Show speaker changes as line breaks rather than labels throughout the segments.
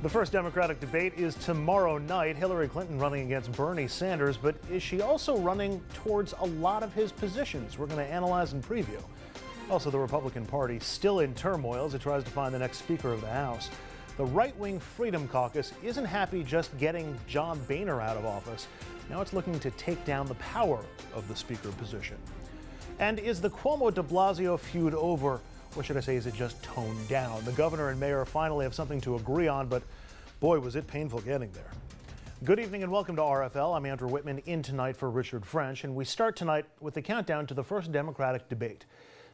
The first Democratic debate is tomorrow night. Hillary Clinton running against Bernie Sanders, but is she also running towards a lot of his positions? We're going to analyze and preview. Also, the Republican Party still in turmoil as it tries to find the next Speaker of the House. The right-wing Freedom Caucus isn't happy just getting John Boehner out of office. Now it's looking to take down the power of the Speaker position. And is the Cuomo-de Blasio feud over? Or should I say, is it just toned down? The governor and mayor finally have something to agree on, but boy, was it painful getting there. Good evening and welcome to RFL. I'm Andrew Whitman, in tonight for Richard French, and we start tonight with the countdown to the first Democratic debate.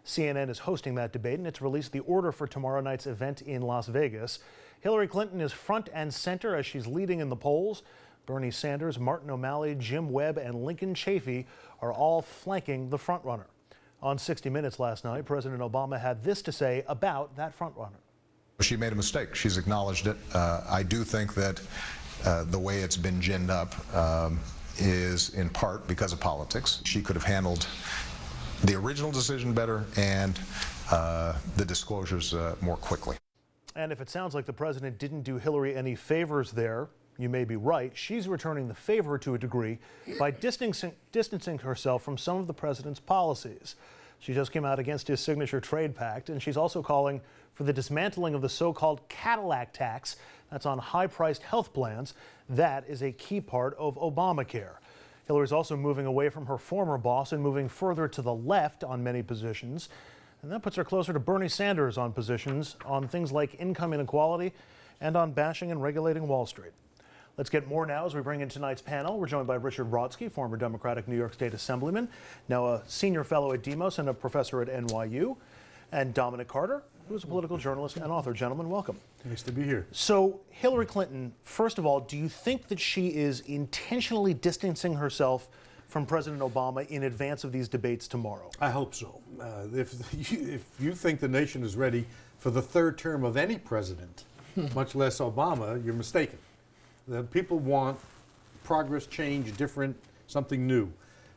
CNN is hosting that debate, and it's released the order for tomorrow night's event in Las Vegas. Hillary Clinton is front and center as she's leading in the polls. Bernie Sanders, Martin O'Malley, Jim Webb, and Lincoln Chafee are all flanking the frontrunner. On 60 Minutes last night, President Obama had this to say about that frontrunner.
She made a mistake. She's acknowledged it. I do think that the way it's been ginned up is in part because of politics. She could have handled the original decision better and the disclosures more quickly.
And if it sounds like the president didn't do Hillary any favors there, you may be right. She's returning the favor to a degree by distancing herself from some of the president's policies. She just came out against his signature trade pact, and she's also calling for the dismantling of the so-called Cadillac tax that's on high-priced health plans. That is a key part of Obamacare. Hillary's also moving away from her former boss and moving further to the left on many positions. And that puts her closer to Bernie Sanders on positions on things like income inequality and on bashing and regulating Wall Street. Let's get more now as we bring in tonight's panel. We're joined by Richard Brodsky, former Democratic New York State Assemblyman, now a senior fellow at Demos and a professor at NYU, and Dominic Carter, who is a political journalist and author. Gentlemen, welcome.
Nice to be here.
So, Hillary Clinton, first of all, do you think that she is intentionally distancing herself from President Obama in advance of these debates tomorrow?
I hope so. If you think the nation is ready for the third term of any president, much less Obama, you're mistaken. The people want progress, change, different, something new.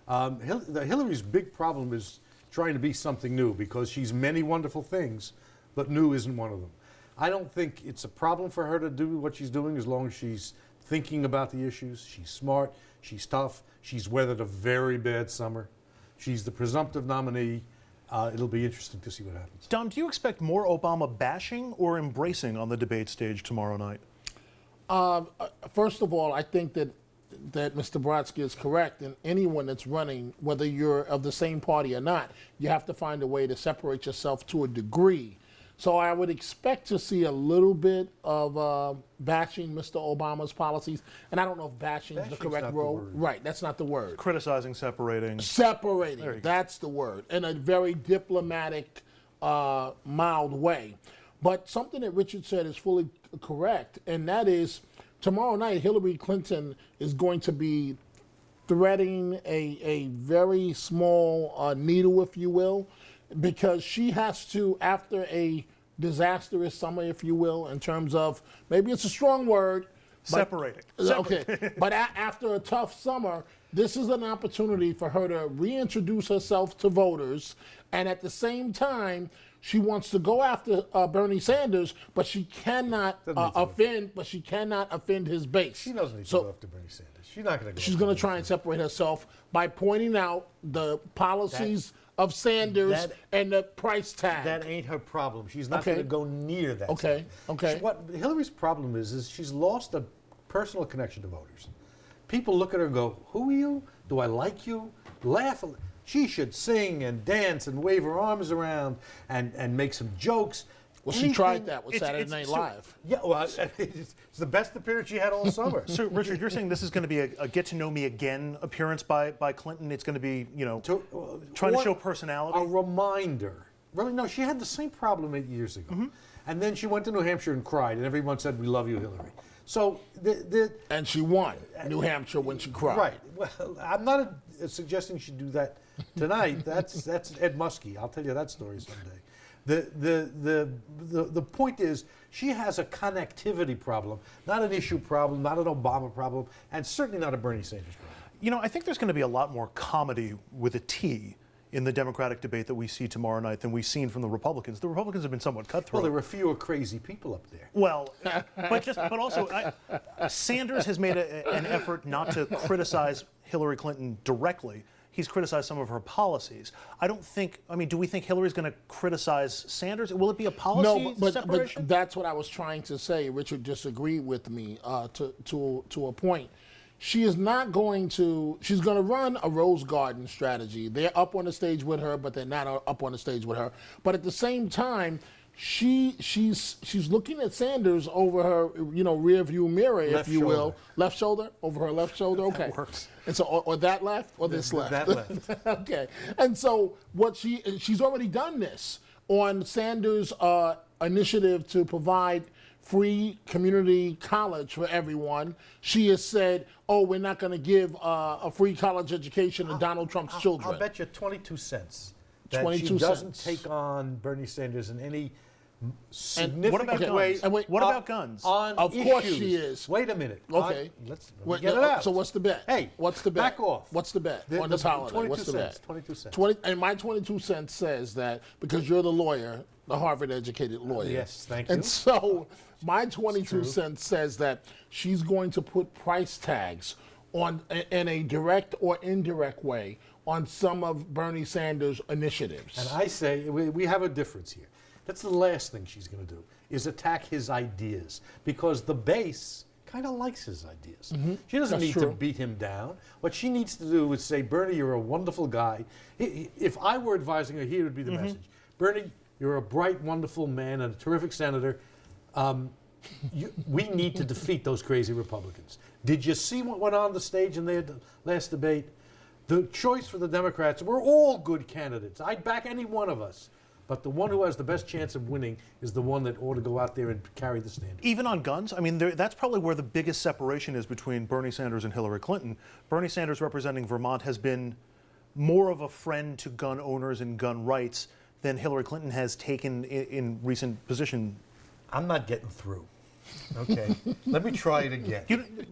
Hillary's big problem is trying to be something new because she's many wonderful things, but new isn't one of them. I don't think it's a problem for her to do what she's doing as long as she's thinking about the issues. She's smart, she's tough, she's weathered a very bad summer. She's the presumptive nominee. It'll be interesting to see what happens.
Dom, do you expect more Obama bashing or embracing on the debate stage tomorrow night?
First of all, I think that Mr. Brodsky is correct. And anyone that's running, whether you're of the same party or not, you have to find a way to separate yourself to a degree. So I would expect to see a little bit of bashing Mr. Obama's policies. And I don't know if bashing is the correct word. Right, that's not the word.
Criticizing, separating.
Separating, that's the word. In a very diplomatic, mild way. But something that Richard said is fully correct, and that is tomorrow night Hillary Clinton is going to be threading a very small needle, if you will, because she has to, after a disastrous summer, if you will, in terms of, maybe it's a strong word.
Separating.
Okay, but after a tough summer, this is an opportunity for her to reintroduce herself to voters, and at the same time, she wants to go after Bernie Sanders, but she cannot offend his base.
She doesn't need to go after Bernie Sanders. She's not going to go.
She's going to try and separate herself by pointing out the policies of Sanders and the price tag.
That ain't her problem. She's not going to go near that.
Okay.
What Hillary's problem is she's lost a personal connection to voters. People look at her and go, "Who are you? Do I like you?" Laugh. She should sing and dance and wave her arms around and make some jokes.
Well, she tried that with Saturday Night Live.
Yeah, well, it's the best appearance she had all summer.
So, Richard, you're saying this is going to be a get-to-know-me-again appearance by Clinton? It's going to be, trying to show personality?
A reminder. Really, no, she had the same problem 8 years ago. Mm-hmm. And then she went to New Hampshire and cried, and everyone said, "We love you, Hillary." So
and she won New Hampshire when she cried.
Right. Well, I'm not suggesting she do that tonight. That's Ed Muskie. I'll tell you that story someday. The point is she has a connectivity problem, not an issue problem, not an Obama problem, and certainly not a Bernie Sanders problem.
I think there's going to be a lot more comedy with a T in the Democratic debate that we see tomorrow night than we've seen from the Republicans. The Republicans have been somewhat cutthroat.
Well, there were fewer crazy people up there.
Well, but also, Sanders has made an effort not to criticize Hillary Clinton directly. He's criticized some of her policies. I don't think. I mean, do we think Hillary's going to criticize Sanders? Will it be a policy separation?
But that's what I was trying to say. Richard disagreed with me to a point. She is not going to. She's going to run a Rose Garden strategy. They're up on the stage with her, but they're not up on the stage with her. But at the same time, she's looking at Sanders over her rear view mirror, if you will. Left shoulder, over her left shoulder. Okay,
that works.
And so, or that left, or this left.
That left.
Okay. And so, what she's already done this on Sanders' initiative to provide free community college for everyone. She has said, "Oh, we're not going to give a free college education to Donald Trump's children."
I'll bet you 22 cents that
22
she doesn't
cents.
take on Bernie Sanders in any significant way.
And wait,
what about guns?
On
Of course
issues.
she is.
Wait a minute.
Okay.
Let's
Wait,
get it out.
So what's the bet?
Hey,
what's the bet?
back off.
What's the bet on this
22
holiday? What's the
cents,
bet?
22 cents.
20, and my 22 cents says that because you're the lawyer, the Harvard-educated lawyer.
Yes, thank you.
And so my 22 cents says that she's going to put price tags on, in a direct or indirect way, on some of Bernie Sanders' initiatives.
And I say we have a difference here. That's the last thing she's going to do, is attack his ideas, because the base kind of likes his ideas. She doesn't
That's
need to
true.
beat him down. What she needs to do is say, Bernie, you're a wonderful guy. If I were advising her, here would be the message. Bernie, you're a bright, wonderful man and a terrific senator. We need to defeat those crazy Republicans. Did you see what went on the stage in their last debate? The choice for the Democrats, we're all good candidates. I'd back any one of us. But the one who has the best chance of winning is the one that ought to go out there and carry the standard.
Even on guns, I mean, that's probably where the biggest separation is between Bernie Sanders and Hillary Clinton. Bernie Sanders, representing Vermont, has been more of a friend to gun owners and gun rights than Hillary Clinton has taken in recent position.
I'm not getting through. Okay, let me try it again.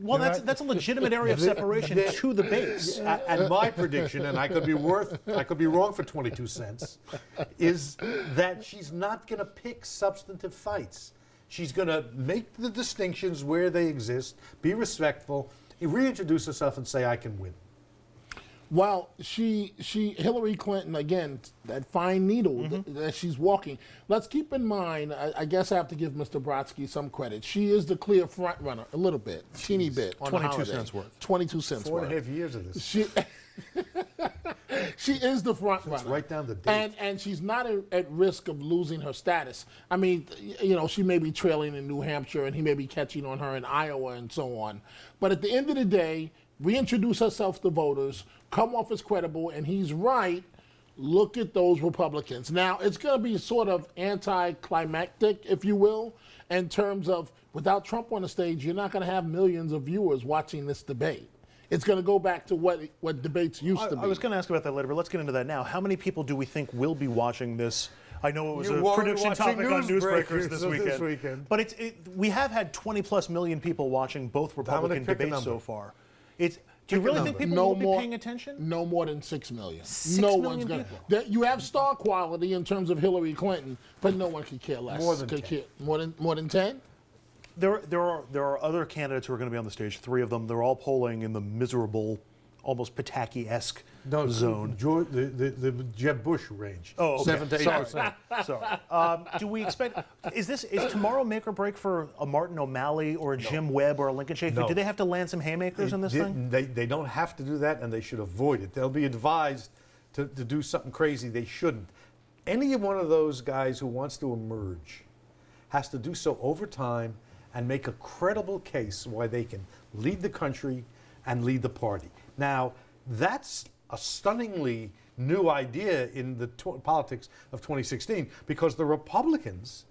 That's a legitimate area of separation to the base.
And my prediction, and I could be wrong for 22 cents, is that she's not going to pick substantive fights. She's going to make the distinctions where they exist, be respectful, reintroduce herself, and say, "I can win."
Well, Hillary Clinton, again, that fine needle that she's walking. Let's keep in mind, I guess I have to give Mr. Brodsky some credit. She is the clear front runner, a little bit, teeny bit on
22
the holiday.
cents worth.
22 cents worth.
4.5 years of this.
She is the front runner.
Right down the date.
And she's not at risk of losing her status. I mean, she may be trailing in New Hampshire and he may be catching on her in Iowa and so on. But at the end of the day, reintroduce herself to voters, come off as credible, and he's right. Look at those Republicans. Now, it's going to be sort of anticlimactic, if you will, in terms of without Trump on the stage, you're not going to have millions of viewers watching this debate. It's going to go back to what debates used to be.
I was going to ask about that later, but let's get into that now. How many people do we think will be watching this? I know it was a prediction topic on Newsbreakers this weekend. But we have had 20+ million people watching both Republican debates so far. Do you really think people will be paying attention?
No more than 6 million.
6
no
million
one's going
people.
to. You have star quality in terms of Hillary Clinton, but no one could care less.
More than 10.
More than 10?
There are other candidates who are going to be on the stage. 3 of them. They're all polling in the miserable, almost Pataki-esque zone.
The Jeb Bush range.
Oh, okay.
7 to 8%.
Sorry. Do we expect? Is tomorrow make or break for a Martin O'Malley or a Jim Webb or a Lincoln Chafee?
No.
Do they have to land some haymakers in this thing?
They don't have to do that, and they should avoid it. They'll be advised to do something crazy they shouldn't. Any one of those guys who wants to emerge has to do so over time and make a credible case why they can lead the country and lead the party. Now, that's a stunningly new idea in the politics of 2016, because the Republicans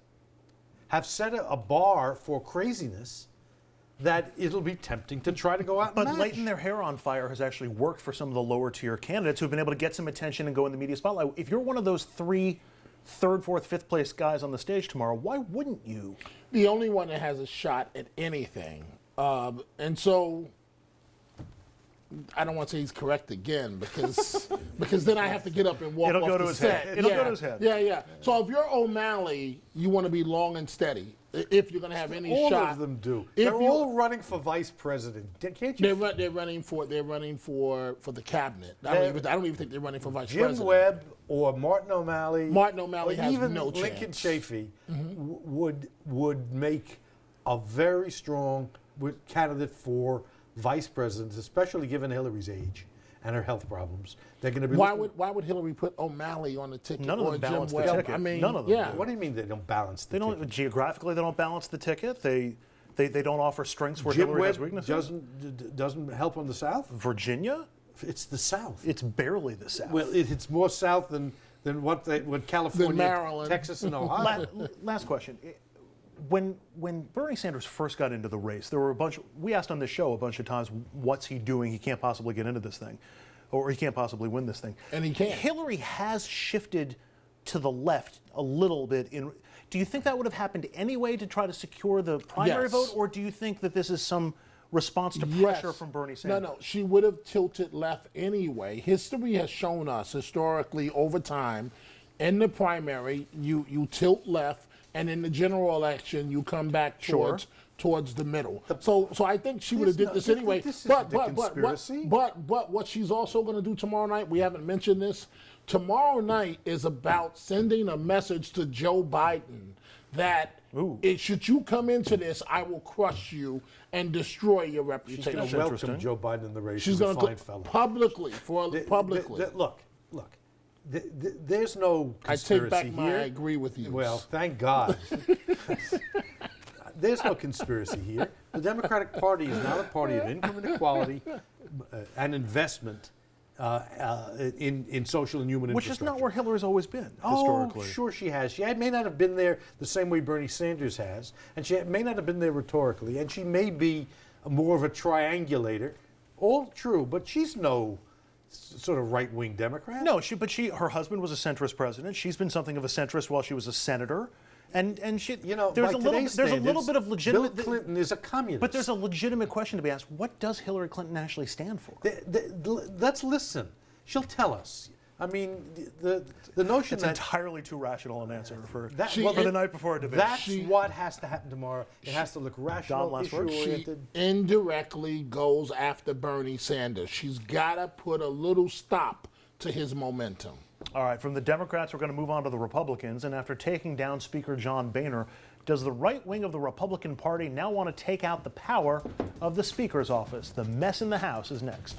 have set a bar for craziness that it'll be tempting to try to go out and
But
match.
lighting their hair on fire has actually worked for some of the lower tier candidates who've been able to get some attention and go in the media spotlight. If you're one of those 3 third, fourth, fifth place guys on the stage tomorrow, why wouldn't you?
The only one that has a shot at anything. And so I don't want to say he's correct again because then I have to get up and walk
It'll
off
go to
the
his
set.
head. It'll go to his head.
Yeah. So if you're O'Malley, you want to be long and steady if you're going to have any
All
shot.
of them do.
If
They're
you-
all running for vice president. Can't you?
They're running for the cabinet. I don't even think they're running for vice
Jim
president.
Webb or Martin O'Malley.
Martin O'Malley
or
has
even
no
Lincoln
chance.
Chafee would make a very strong candidate for vice president, especially given Hillary's age and her health problems. They're going to be.
Why would Hillary put O'Malley on the ticket?
None of
or
them
Jim
balance the
Webb?
ticket.
I mean,
None of them
yeah.
do.
What do you mean they don't balance the
They don't
ticket?
geographically. They don't balance the ticket. They don't offer strengths where
Jim
Hillary has
Webb
weaknesses.
doesn't help on the South.
Virginia,
It's the South.
it's barely the South.
Well, it's more South than what California,
Maryland.
Texas, and Ohio.
Last question. When Bernie Sanders first got into the race, there were we asked on this show a bunch of times, what's he doing? He can't possibly get into this thing, or he can't possibly win this thing.
And he can't.
Hillary has shifted to the left a little bit. Do you think that would have happened anyway to try to secure the primary
Yes.
vote, or do you think that this is some response to pressure from Bernie Sanders?
No, she would have tilted left anyway. History has shown us historically over time, in the primary, you tilt left, and in the general election, you come back towards the middle. So I think she would have did this anyway.
This isn't a conspiracy.
But what she's also going to do tomorrow night, we haven't mentioned this. Tomorrow night is about sending a message to Joe Biden that should you come into this, I will crush you and destroy your
She's
reputation.
going to welcome Joe Biden in the race.
She's
going
going
to
to publicly.
Look. There's no
I
conspiracy
take back my
here.
I agree with you.
Well, thank God. There's no conspiracy here. The Democratic Party is not a party of income inequality and investment in social and human
Which
infrastructure.
is not where Hillary's always been
Oh,
historically.
sure she has. She may not have been there the same way Bernie Sanders has, and she may not have been there rhetorically, and she may be more of a triangulator. All true, but she's no sort of right-wing Democrat.
No, her husband was a centrist president. She's been something of a centrist while she was a senator, and she. There's a little bit of legitimate.
Bill Clinton is a communist.
But there's a legitimate question to be asked: what does Hillary Clinton actually stand for?
Let's listen. She'll tell us. I mean, the notion
It's
that
entirely too rational an answer for
well,
the night before a debate.
that's what has to happen tomorrow. It has to look rational,
last word?
issue-oriented.
She indirectly goes after Bernie Sanders. She's got to put a little stop to his momentum.
All right, from the Democrats, we're going to move on to the Republicans. And after taking down Speaker John Boehner, does the right wing of the Republican Party now want to take out the power of the Speaker's office? The mess in the House is next.